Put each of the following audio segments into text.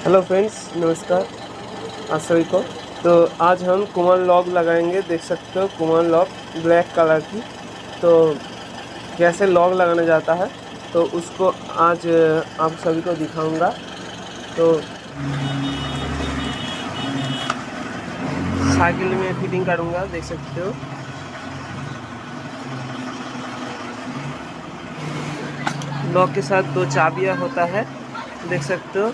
Hello friends, नमस्कार आप सभी को। तो आज हम कुमन लॉक लगाएंगे। देख सकते हो कुमन लॉक ब्लैक कलर की। तो कैसे लॉक लगाना जाता है तो उसको आज आप सभी को दिखाऊंगा। तो साइकिल में फिटिंग करूंगा, देख सकते हो। लॉक के साथ दो चाबियां होता है, देख सकते हो।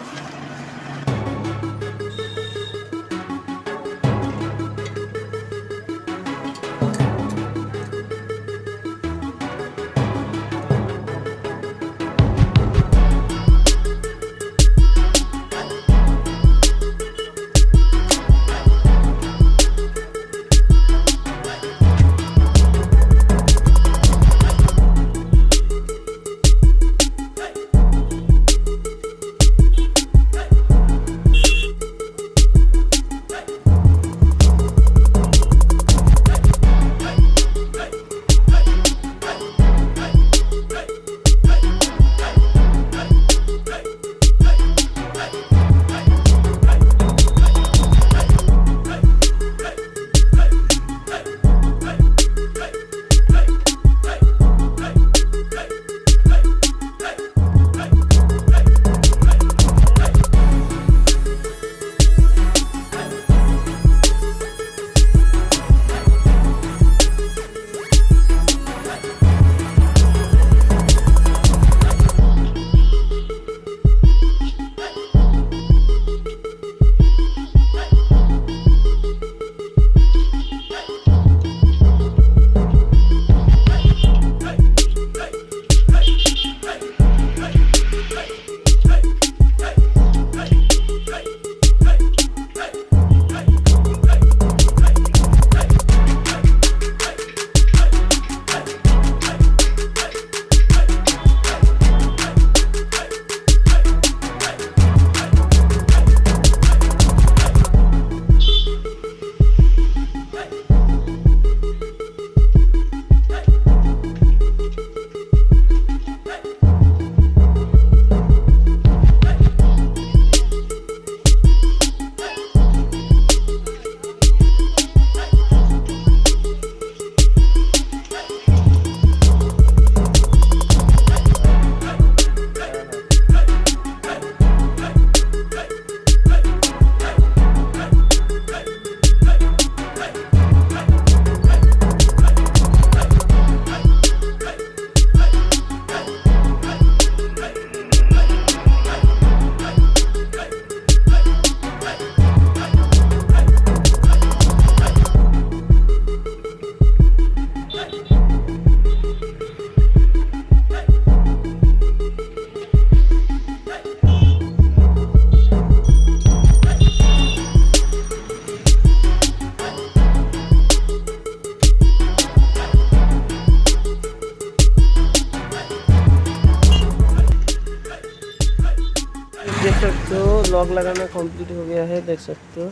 देख सकते हो लॉक लगाना कंप्लीट हो गया है, देख सकते हो।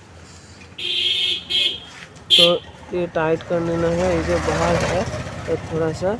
तो ये टाइट कर लेना है, ये जो बाहर है तो थोड़ा सा